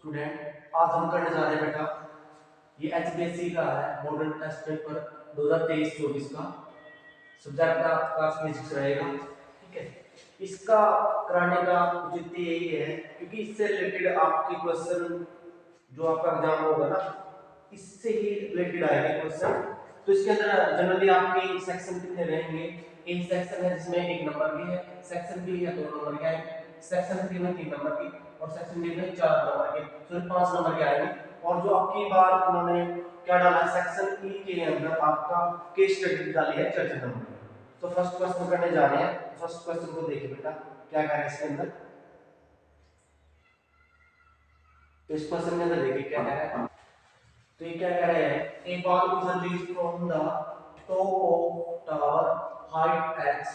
Student, आज हम करने जा रहे हैं बेटा, ये एचबीएससी का है मॉडल टेस्ट पेपर 2023-24 का। सब्जेक्ट आपका फिजिक्स रहेगा, ठीक है। इसका कराने का उद्देश्य यही है क्योंकि इससे रिलेटेड आपके क्वेश्चन जो आपका एग्जाम होगा ना, इससे ही रिलेटेड आएंगे क्वेश्चन। तो इसके अंदर जनरली आपके सेक्शन कितने रहेंगे? एक सेक्शन है जिसमें 1 नंबर की है, सेक्शन बी है 2 नंबर की है, सेक्शन 3 में 3 नंबर की और सेक्शन डी में 4 नंबर के, सॉरी 5 नंबर के आएंगे। और जो आपकी बार उन्होंने क्या डाला, सेक्शन ई के अंदर आपका केस स्टडी डाली है 4 नंबर की। तो फर्स्ट क्वेश्चन करने जा रहे हैं। फर्स्ट क्वेश्चन को देखिए बेटा, क्या कह रहे हैं इसके अंदर। तो इस क्वेश्चन के अंदर देखिए क्या कह रहा है। तो ये क्या कह रहे हैं, a ball is released from the top of tower height h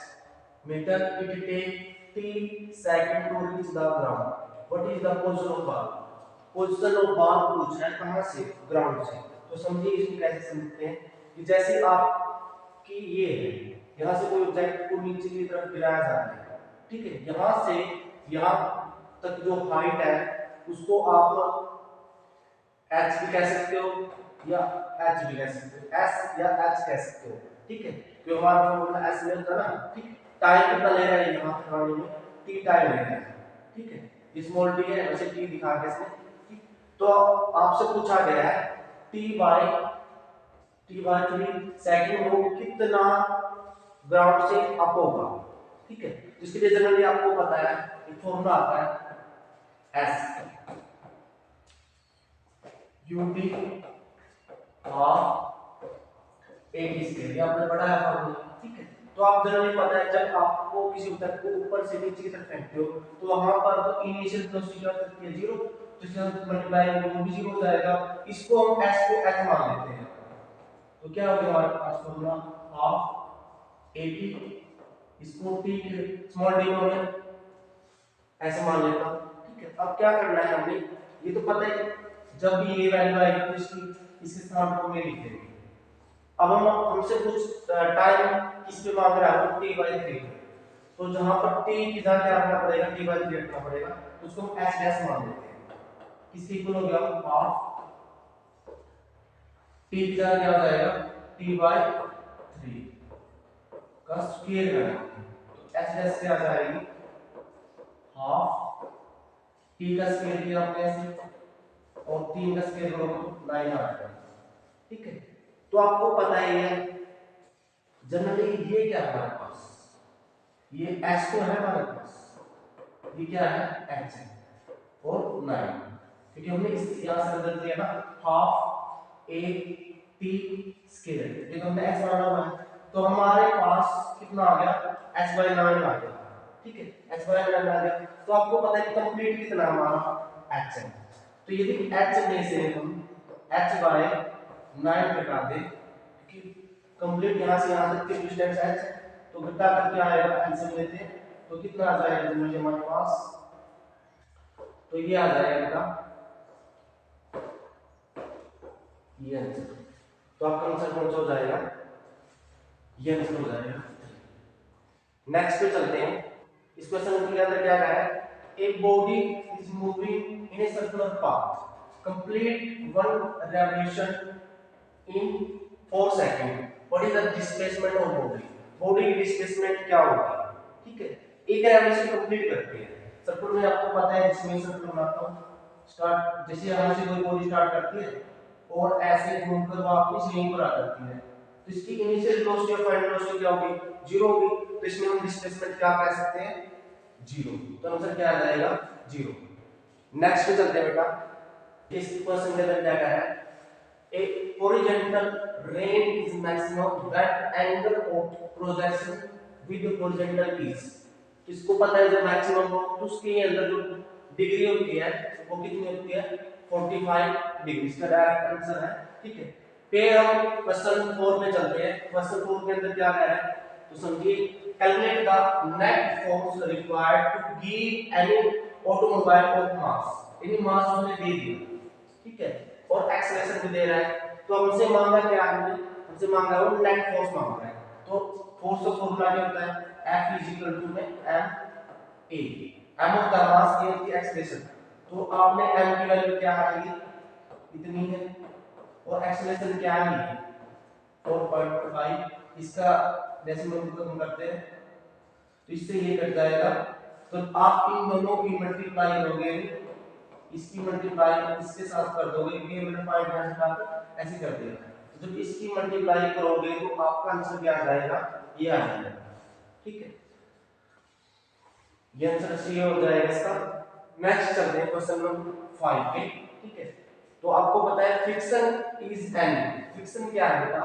meter, it take t second to reach the ground, what is the position of ball? Position of ball पूछ रहा है कहां से, ग्राउंड से। तो समझिए इसको कैसे समझते हैं कि जैसे आप कि ये है, यहां से कोई ऑब्जेक्ट को नीचे की तरफ गिराया जा रहा है, ठीक है। यहां से यहां तक जो हाइट है उसको आप h भी कह सकते हो या h भी कह सकते हो, s या h कह सकते हो, ठीक है। क्योंकि हमारा फॉर्मूला s में होता है ना, ठीक। टाइम कितना ले रहा है यहां पे बनाने में, t टाइम ले रहा है, ठीक है। स्मॉल t है, वैसे t दिखा के इसमें, ठीक। तो आपसे पूछा गया है t बाय 3 सेकंड वो कितना ग्राउंड से अप होगा, ठीक है। जिसके लिए जनरली आपको पता है एक फॉर्मूला आता है s ut half A T square, ये आपने पढ़ा है फॉर्मूला, ठीक है। तो आप जनरली पता है जब आपको किसी उत्तर को ऊपर से नीचे की तरफ फेंकते हो तो वहां पर तो इनिशियल वेलोसिटी क्या होती है, 0। तो इसका मल्टीप्लाई वो भी 0 हो जाएगा। इसको हम s को h मान लेते हैं। तो क्या हो गया हमारे पास फॉर्मूला हाफ ए टी, इसको t के स्मॉल d को मैं ऐसे मान लेता हूं, ठीक है। अब क्या करना है हमने, ये तो पता है जब भी ये वैल्यू आएगी तो इसके स्थान पर में लिख देंगे। अब हम हमसे कुछ टाइम किस पे मांग रहा है, t/3। तो जहां पर t की जगह क्या रखना पड़ेगा, t/3 रखना पड़ेगा। तो उसको हम s डैश मान लेते हैं। किसके इक्वल हो गया, हाफ t की जगह क्या हो जाएगा, t/3 का स्क्वायर करना। तो s डैश क्या आ जाएगी, हाफ t का स्क्वायर किया हमने ऐसे और 3 का स्क्वायर करो तो 9 आ जाएगा, ठीक है। तो आपको पता ही है जनरली ये क्या है हमारे पास, ये h तो है हमारे पास, ये क्या है h है और 9, क्योंकि हमने इस यहां से बदल दिया ना, हाफ a t स्क्वायर, ये तो हमने h बनाना हुआ है। तो हमारे पास कितना आ गया, h/9 आ गया, ठीक है। h/9 आ गया। तो आपको पता है कंप्लीट कितना हमारा h है। तो यदि h में से हम h/9 घटा दें, क्योंकि कंप्लीट यहां से यहां तक की डिस्टेंस h है, तो घटा कर क्या आएगा, आंसर लेते हैं तो कितना आ जाएगा जनरली हमारे पास, तो ये आ जाएगा ये आंसर। तो आपका आंसर कौन सा हो जाएगा, ये आंसर हो जाएगा। नेक्स्ट पे चलते हैं। इस क्वेश्चन के अंदर क्या है, a body is moving in a circular path, complete one revolution in 4 second, what is the displacement of body. Body की डिस्प्लेसमेंट क्या होगी, ठीक है। एक रेवोल्यूशन कंप्लीट करती है सर्कुलर में, आपको पता है जिसमें सर्कुलर बनाता हूं, स्टार्ट जैसे यहां से कोई बॉडी स्टार्ट करती है और ऐसे घूमकर वापस यहीं पर आ जाती है, तो इसकी इनिशियल वेलोसिटी और फाइनल वेलोसिटी क्या होगी, 0 होगी। तो इसमें हम डिस्प्लेसमेंट क्या कह सकते हैं, 0। तो आंसर क्या आ जाएगा, 0। नेक्स्ट पे चलते हैं बेटा। इस क्वेश्चन के अंदर क्या कह रहा है, a horizontal range is maximum when angle of projection with horizontal is। किसको पता है जब मैक्सिमम हो तो उसके अंदर जो डिग्री होती है वो कितनी होती है, 45 डिग्री। इसका डायरेक्ट आंसर है, ठीक है। फिर हम क्वेश्चन 4 में चलते हैं। क्वेश्चन 4 के अंदर क्या कह रहा है, तो समझिए calculate the net force required to give any automobile of mass. यानी मास हमने दे दिया, ठीक है, और एक्सेलरेशन भी दे रहा है। तो हमसे मांगा क्या, हमसे मांगा वो नेट फोर्स मांग रहा है। तो फोर्स का फॉर्मूला क्या होता है, F में m a, m होता है मास, a होती है एक्सेलरेशन। तो आपने m की वैल्यू क्या आएगी, इतनी है, और एक्सेलरेशन क्या है 4.5, इसका डेसिमल को हम करते हैं तो इससे ये कट जाएगा। तो आप इन दोनों की मल्टीप्लाई करोगे, इसकी मल्टीप्लाई इसके साथ कर दोगे, ये मतलब पॉइंट यहां से काट ऐसे कर देगा। तो जब इसकी मल्टीप्लाई करोगे तो आपका आंसर क्या आ जाएगा, ये आ जाएगा। ठीक है, ये आंसर सी हो जाएगा इसका। नेक्स्ट चलते हैं क्वेश्चन नंबर 5 पे। ठीक है, तो आपको पता है फ्रिक्शन इज एन, फ्रिक्शन क्या है बेटा,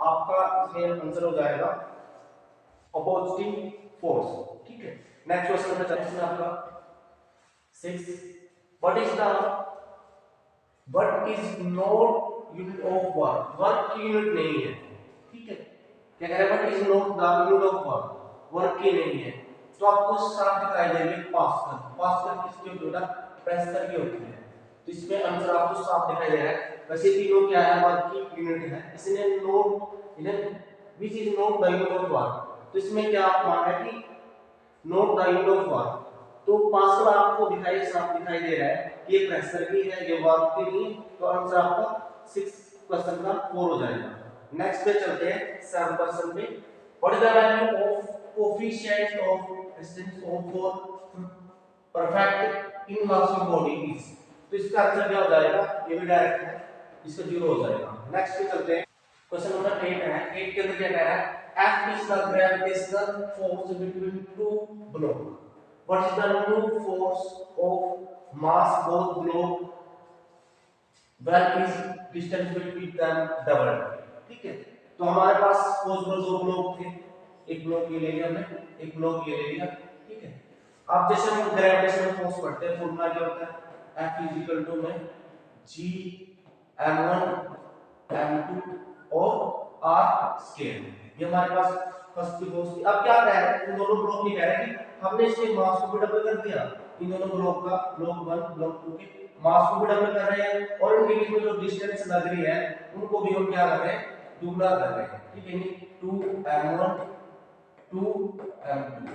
आपका इसमें आंसर हो जाएगा अपोजिटिंग फोर्स। ठीक है, नेक्स्ट क्वेश्चन पे चलते हैं आपका 6, what is not unit of work, work की यूनिट नहीं है। ठीक है, क्या कह रहा है, what is not the unit of work, work की नहीं है। तो आपको साफ दिखाई देगी पास्कल, पास्कल किसकी होती है, प्रेशर की होती है। तो इसमें आंसर आपको साफ दिखाई दे रहा है। वैसे तीनों क्या है, वर्क की यूनिट है, इसने नोट इन्हें which is not the unit of work. तो इसमें क्या मान है कि not the unit of work. तो पास्कल आपको दिखाई साफ दिखाई दे रहा है कि ये प्रेशर की है, ये वर्क की नहीं। तो आंसर आपका 6 क्वेश्चन का 4 हो जाएगा। नेक्स्ट पे चलते हैं 7 क्वेश्चन पे। What is the value of coefficient of resistance of for perfect inelastic body is. तो इसका आंसर क्या हो जाएगा, ये भी डायरेक्ट है, इसका 0 हो जाएगा। नेक्स्ट पे चलते हैं क्वेश्चन नंबर 8 है। 8 के अंदर क्या कह रहा है, F is the gravitational force between two blocks. What is the new force of mass both block when is distance between them doubled. ठीक है, तो हमारे पास सपोज दो ब्लॉक थे, एक ब्लॉक ये ले लिया हमने, एक ब्लॉक ये ले लिया। ठीक है, अब जैसे हम ग्रेविटेशनल फोर्स पढ़ते हैं, फॉर्मूला क्या होता है, F is equal to में G m1 m2 और r स्केयर। ये हमारे पास फर्स्ट की फोर्स थी। अब क्या कह रहे हैं, इन दोनों ब्लॉक की कह रहे हैं कि हमने इसके मास को भी डबल कर दिया, इन दोनों ब्लॉक का, ब्लॉक 1 ब्लॉक 2 के मास को भी डबल कर रहे हैं, और इनके बीच में जो डिस्टेंस लग रही है उनको भी हम क्या कर रहे हैं, दुगना कर रहे हैं। ठीक है, 2m1 2m2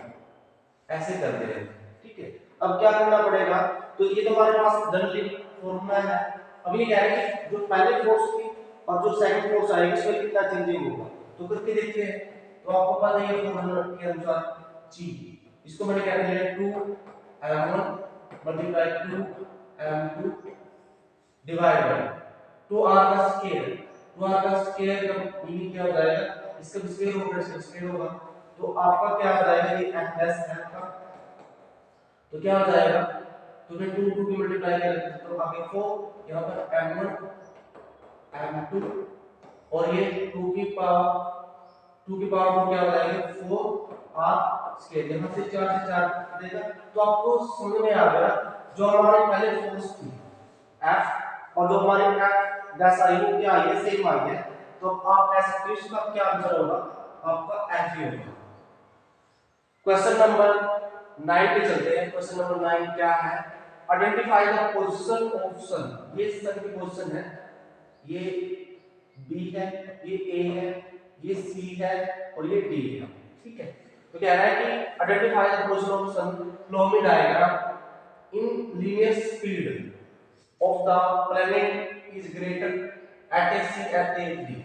ऐसे कर दे रहे हैं। ठीक है, अब क्या करना पड़ेगा, तो ये तो हमारे पास जनरली फॉर्मूला है। अब ये कह रहे हैं कि जो पहले फोर्स थी और जो सेकंड फोर्स आएगी उसमें कितना चेंजिंग होगा, तो करके देखते हैं। तो आपको पता है ये फॉर्मूला के अनुसार g, इसको मैंने क्या कर लिया 2m1 multiply 2m2 divide by 2r का स्क्वायर। 2r का स्क्वायर का मीनिंग क्या हो जाएगा, इसका स्क्वायर होगा, इसका स्क्वायर होगा, तो आपका क्या हो जाएगा, ये f प्लस f का, तो क्या हो जाएगा, तो मैं 2 की मल्टीप्लाई करें तो आगे 4, यहां पर m1 m2 और ये 2 की पावर 2 क्या हो जाएगा 4r स्क्वायर, यहां से 4 से 4 देगा। तो आपको समझ में आ गया जो हमारे पहले फोर्स थी F और जो हमारे F डैश आई वो क्या आई है, सेम आई है। तो आप कह सकते हो इसका क्या आंसर होगा, आपका F ही होगा। क्वेश्चन नंबर 9 पे चलते हैं। क्वेश्चन नंबर 9 क्या है, आइडेंटिफाई द पोजीशन ऑफ सन। ये सन की पोजीशन है, ये B है, ये A है, ये C है और ये D है। ठीक है, तो कह रहा है कि identify the position of sun flow diagram in linear speed of the planet is greater at A C at A D.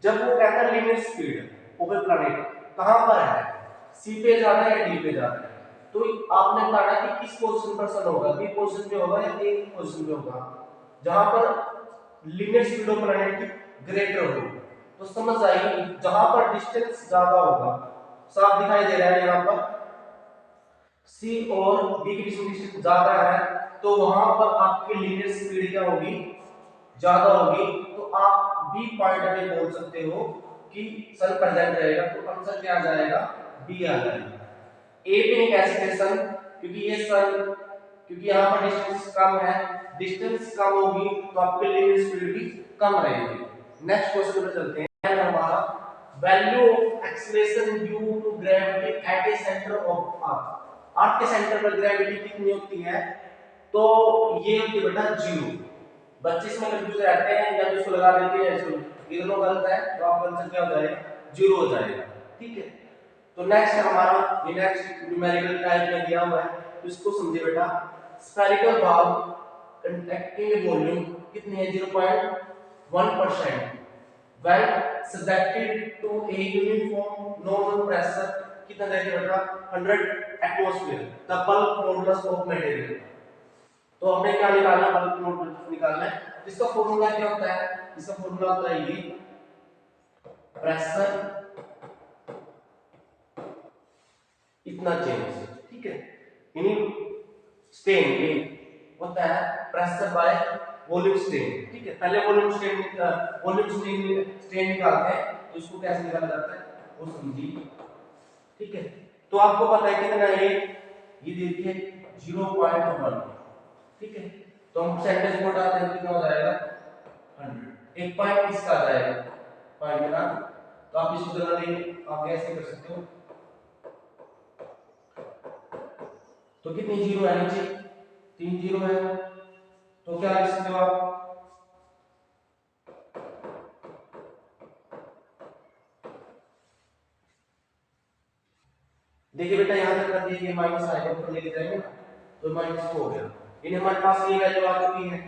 जब वो कहता है linear speed of a planet कहां पर है, सी पे जा रहा है या डी पे जा रहा है, तो आपने बताना कि किस पोजीशन पर सन होगा, बी पोजीशन पे होगा या ए पोजीशन पे होगा। जहां पर लीनियर स्पीड ऑफ प्लैनेट की ग्रेटर हो, तो समझ आएगी जहां पर डिस्टेंस ज्यादा होगा, साफ दिखाई दे रहा है यहां पर सी और बी के बीच में डिस्टेंस ज्यादा है, तो वहां पर आपकी लीनियर स्पीड क्या होगी, ज्यादा होगी। तो आप बी पॉइंट पे बोल सकते हो कि सन प्रेजेंट रहेगा, तो आंसर क्या आ जाएगा, बी आ जाएगा। ए पे नहीं कह सकते सन, क्योंकि ये सन, क्योंकि यहाँ पर डिस्टेंस कम है, डिस्टेंस कम होगी तो आपकी लीनियर स्पीड भी कम रहेगी। नेक्स्ट क्वेश्चन पे चलते हैं। हमारा value of acceleration due to gravity at a centre of earth. Earth के सेंटर पर ग्रेविटी कितनी होती है, तो ये होती है बेटा 0। बच्चे इसमें कंफ्यूज रहते हैं या इसको लगा देते हैं इसको, ये दोनों गलत है, तो आपका आंसर क्या हो जाएगा, 0 हो जाएगा। ठीक है, तो नेक्स्ट है हमारा, ये नेक्स्ट न्यूमेरिकल टाइप में दिया हुआ है, तो इसको समझिए बेटा। स्फेरिकल बाल कंडक्टिंग वॉल्यूम कितनी है 0.1%, when subjected to a uniform normal pressure कितना रहेगा बेटा 100 atmosphere, the bulk modulus of material. तो हमने क्या निकालना, बल्क मॉडुलस निकालना है। इसका फॉर्मूला क्या होता है, इसका फॉर्मूला होता है ये प्रेशर इतना चेंज, ठीक है, यानी स्ट्रेन ये होता है प्रेशर बाय वॉल्यूम स्ट्रेन, ठीक है। पहले वॉल्यूम स्ट्रेन निकालते हैं, तो इसको कैसे निकाला जाता है वो समझिए, ठीक है। तो आपको पता है कितना ये देखिए 0.1, ठीक है। तो हम परसेंटेज को हटाते हैं, कितना हो जाएगा 100, एक पॉइंट इसका आ जाएगा पॉइंट ना। तो आप इसको जनरली आप ऐसे कर सकते हो, तो कितनी जीरो है नीचे 3 जीरो है, तो क्या लिख सकते हो आप, देखिए बेटा यहां तक कर दिए, माइनस आएगा ऊपर लेके जाएंगे ना, तो माइनस हो गया, इन्हें हमारे पास ये वैल्यू आ चुकी है।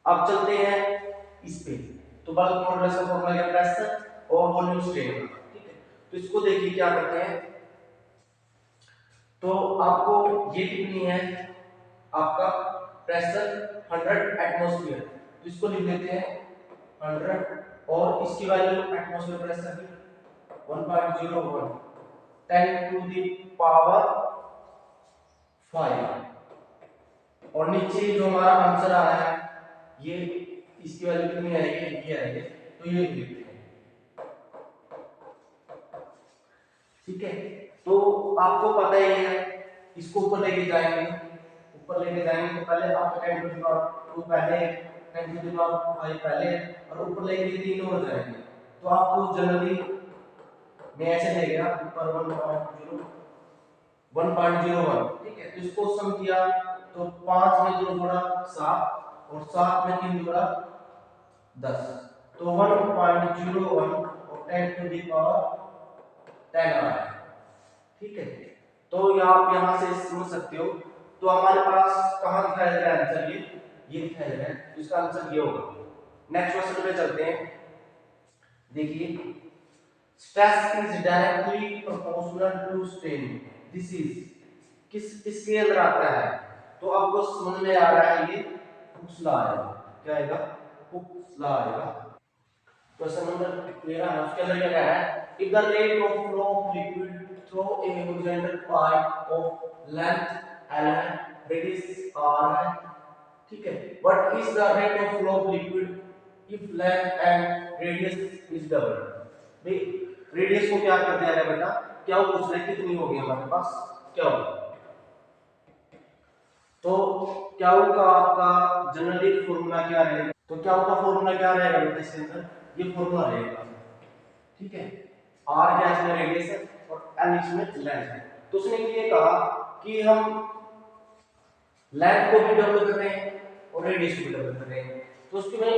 अब चलते हैं इस पे, तो बल्क मॉडुलस का फॉर्मूला क्या, प्रेशर और वॉल्यूम स्ट्रेन, ठीक है। तो इसको देखिए क्या करते हैं, तो आपको ये कितनी है आपका प्रेशर 100 एटमॉस्फेयर, तो इसको लिख लेते हैं 100 और इसकी वैल्यू एटमॉस्फेयर प्रेशर की 1.01 10 टू द पावर 5, और नीचे जो हमारा आंसर आ रहा है ये इसकी वैल्यू कितनी आएगी, ये आएगी, तो ये लिख लेते हैं, ठीक है। तो आपको पता ही है, इसको ऊपर लेके जाएंगे, ऊपर लेके जाएंगे तो पहले आपका 10 टू द पावर 2 पहले, 10 टू द पावर 5 पहले, और ऊपर लेके 3 हो जाएंगे। तो आपको जनरली मैं ऐसे ले गया ऊपर 1.01, ठीक है। तो इसको सम किया तो 5 में 2 जोड़ा 7 और 7 में 3 जोड़ा 10, तो 1.01 और 10 टू द पावर 10 आ रहा है, ठीक है। तो ये आप यहां से समझ सकते हो। तो हमारे पास कहां दिखाया जा रहा है आंसर, ये दिखाया जा रहा है, तो इसका आंसर ये होगा। नेक्स्ट क्वेश्चन पे चलते हैं, देखिए stress is directly proportional to strain, this is किसके अंदर आता है, तो आपको समझ में आ रहा है ये हुक्स लॉ आएगा, क्या आएगा हुक्स लॉ आएगा। क्वेश्चन नंबर 13 है, उसके अंदर क्या कह रहा है, if the rate of flow of liquid through a horizontal pipe of length l है, radius r है, ठीक है, what is the rate of flow of liquid if length and radius is double। भाई रेडियस को क्या कर दिया है बेटा, क्या वो पूछ रहे कितनी होगी हमारे पास, क्या होगा, तो क्या का आपका जनरली फॉर्मूला क्या रहेगा, तो क्या का फॉर्मूला क्या रहेगा बेटा, इसके अंदर ये फॉर्मूला रहेगा, ठीक है। आर क्या इसमें रेडियस है और एल इसमें लेंथ है। तो उसने ये कहा कि हम लेंथ को भी डबल कर रहे हैं और रेडियस को भी डबल कर रहे हैं, तो उसके में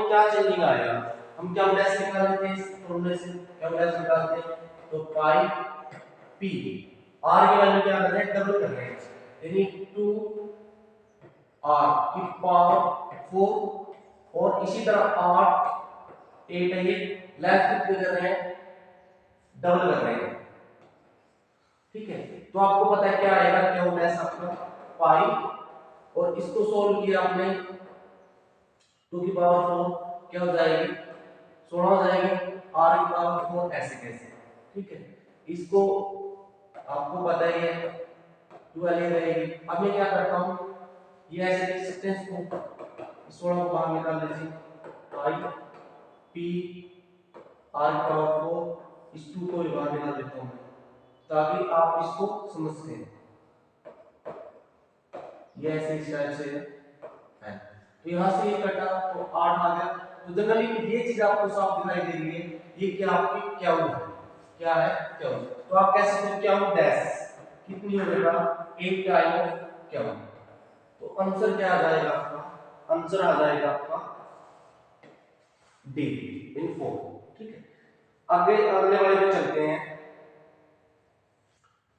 क्या चेंजिंग आएगा, हम क्या डैश निकाल लेते हैं इस फॉर्मूले से, क्या डैश निकालते हैं, तो पाई पी, आर की वैल्यू क्या कर रहे हैं, डबल कर रहे हैं, यानी 2 आर की पावर 4, और इसी तरह 8 है, ये लेंथ कितने कर रहे हैं, डबल कर रहे हैं, ठीक है। तो आपको पता है क्या आएगा, क्या होता है आपका पाई, और इसको सोल्व किया आपने 2 की पावर 4 क्या हो जाएगी 16 हो जाएगी, r की पावर 4 ऐसे कैसे, ठीक है। इसको आपको पता ही है 12 रहेगी। अब मैं क्या करता हूं, ये ऐसे लिख सकते हैं इसको, 16 को बाहर निकाल लीजिए, आई पी r की पावर 4, इस 2 को बाहर निकाल देता हूं ताकि आप इसको समझ सकें, ये ऐसे इस टाइप से है। तो यहां से ये कटा तो 8 आ गया, तो जनरली ये चीज आपको साफ दिखाई दे रही है, ये क्या आपकी क्या है, क्या है क्या, तो आप कह सकते हो क्या डैश कितनी हो जाएगा 8 टाइम क्या, तो आंसर क्या आ जाएगा आपका, आंसर आ जाएगा आपका डी इन 4, ठीक है। आगे अगले वाले पे चलते हैं,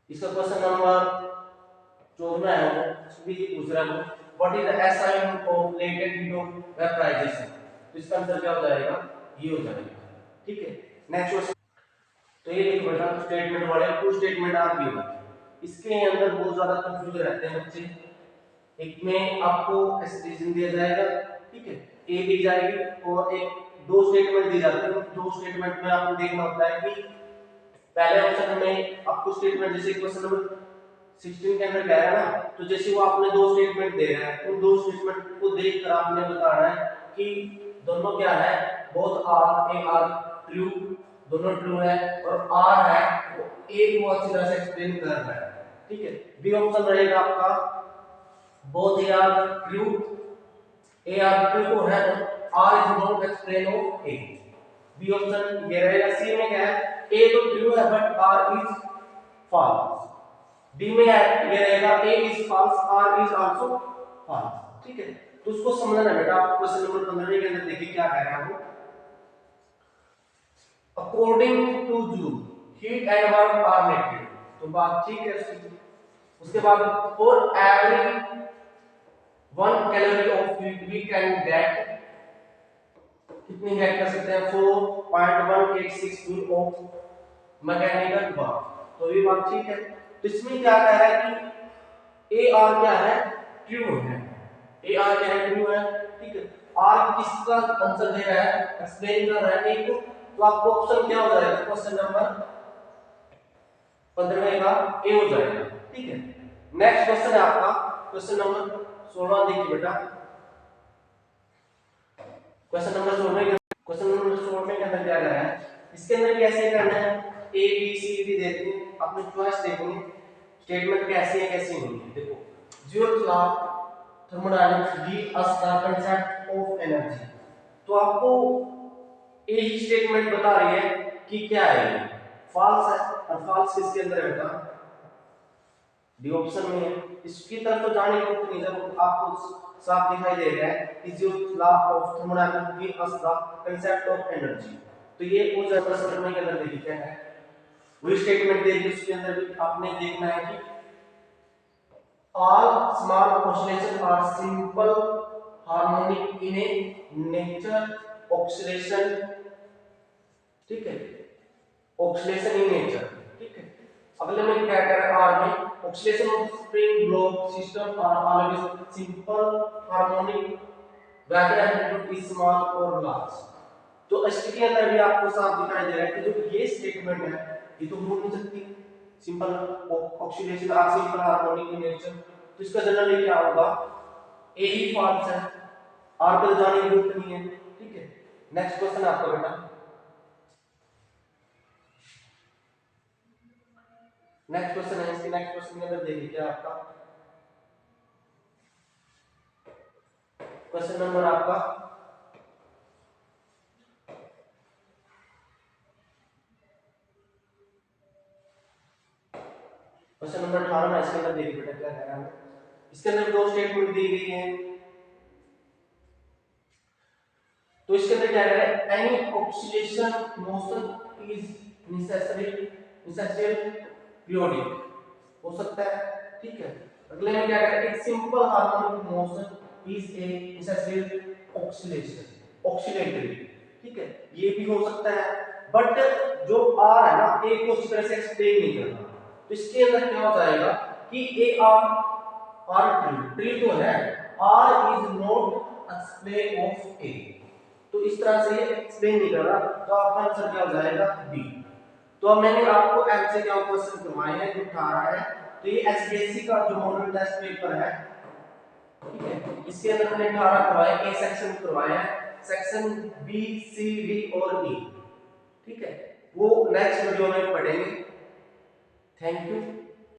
इसका क्वेश्चन नंबर 14वां है वो भी पूछ रहा है वो what is the SI of latent heat of vaporisation. तो इसका आंसर क्या हो जाएगा, ये हो जाएगा। ठीक है, नेक्स्ट क्वेश्चन। तो ये देखो बेटा स्टेटमेंट वाले टू स्टेटमेंट आर गिवन, इसके अंदर बहुत ज्यादा कंफ्यूज रहते हैं बच्चे। एक में आपको एक्सप्रेशन दिया जाएगा, ठीक है, ए दी जाएगी और एक दो स्टेटमेंट दी जाती है। दो स्टेटमेंट में आपको देखना होता है कि पहले ऑप्शन में आपको स्टेटमेंट जैसे क्वेश्चन नंबर 16 के अंदर कह रहा है ना, तो जैसे वो आपने दो स्टेटमेंट दे रहा है, उन दो स्टेटमेंट को देखकर आपने बताना है कि दोनों क्या है, both are A R true, दोनों ट्रू है, और आर है वो ए को अच्छी तरह से एक्सप्लेन कर रहा है। ठीक है, बी ऑप्शन रहेगा आपका both A R true, A R true को है तो R is not explain of A. B option ये रहेगा। सी में क्या है, ए तो ट्रू है but R is false. D में ये रहेगा A is false R is also false. ठीक है, तो उसको समझना है बेटा। आप क्वेश्चन नंबर 15 के अंदर देखिए क्या कह रहा है वो, according to Joule heat and warm are negative. तो बात ठीक है उसकी। उसके बाद for every 1 calorie of heat we can get, कितनी गेट कर सकते हैं, 4.186 जूल ऑफ मैकेनिकल वर्क। तो ये बात ठीक है। तो इसमें क्या कह रहा है कि ए आर क्या है, ट्रू है। ए आर क्या है, ट्रू है। ठीक है, आर किसका आंसर दे रहा है, एक्सप्लेन कर रहा है ए को। तो आपको ऑप्शन क्या हो जाएगा, क्वेश्चन नंबर 15 का ए हो जाएगा। ठीक है, नेक्स्ट क्वेश्चन है आपका क्वेश्चन नंबर 16। देखिए बेटा क्वेश्चन नंबर 16 के अंदर क्या करना है, इसके अंदर कैसे करना है, ए बी सी डी देते हैं, अपनी चॉइस देखनी है, स्टेटमेंट कैसी है कैसी नहीं है। देखो zeroth law thermodynamics give us the concept of energy. तो आपको ए ही स्टेटमेंट बता रही है कि क्या है, फॉल्स है, और फॉल्स किसके अंदर है बेटा, डी ऑप्शन में है। इसकी तरफ तो जाने की जरूरत नहीं, जब आपको साफ दिखाई दे रहा है कि zeroth law of thermodynamics give us the concept of energy. तो ये उस प्रश्न करने के अंदर देखिए क्या है, वही स्टेटमेंट देखिए, उसके अंदर भी आपने देखना है कि all small oscillations are simple harmonic in a nature oscillation। ठीक है, oscillation in nature। ठीक है, अगले में क्या कह रहा है, आर में oscillation of spring block system are always simple harmonic whether amplitude is small or large। तो इसके अंदर भी आपको साफ दिखाई दे रहा है कि जो ये स्टेटमेंट है ये तो हो नहीं सकती, simple oxidation are simple harmonic in nature. तो इसका जनरली क्या होगा, ए ही फॉल्स है, आर पर जाने की जरूरत नहीं है। ठीक है, नेक्स्ट क्वेश्चन आपका बेटा, नेक्स्ट क्वेश्चन है। इसके नेक्स्ट क्वेश्चन के अंदर देखिए क्या आपका क्वेश्चन नंबर आपका क्वेश्चन नंबर 18 है। इसके अंदर देखिए बेटा क्या कह रहा है, इसके अंदर दो स्टेटमेंट दी गई है। तो इसके अंदर क्या कह रहा है, any oxidation motion is necessary periodic हो सकता है। ठीक है, अगले में क्या कह रहा है, एक simple harmonic motion is a necessary oscillation oscillatory. ठीक है, ये भी हो सकता है, बट जो आर है ना, ए को उस तरह से एक्सप्लेन नहीं कर रहा। तो इसके अंदर क्या हो जाएगा कि ए आर ट्रू तो है, R is not explain of A. तो इस तरह से ये एक्सप्लेन नहीं कर रहा, तो आपका आंसर क्या हो जाएगा, बी। तो अब मैंने आपको एमसीक्यू क्वेश्चन करवाए हैं जो 18 है। तो ये एचडीएससी का जो मॉडल टेस्ट पेपर है, ठीक है, इसके अंदर मैंने 18 करवाए, ए सेक्शन करवाए हैं, सेक्शन बी सी डी और ई। ठीक है, वो नेक्स्ट वीडियो में पढ़ेंगे। Thank you.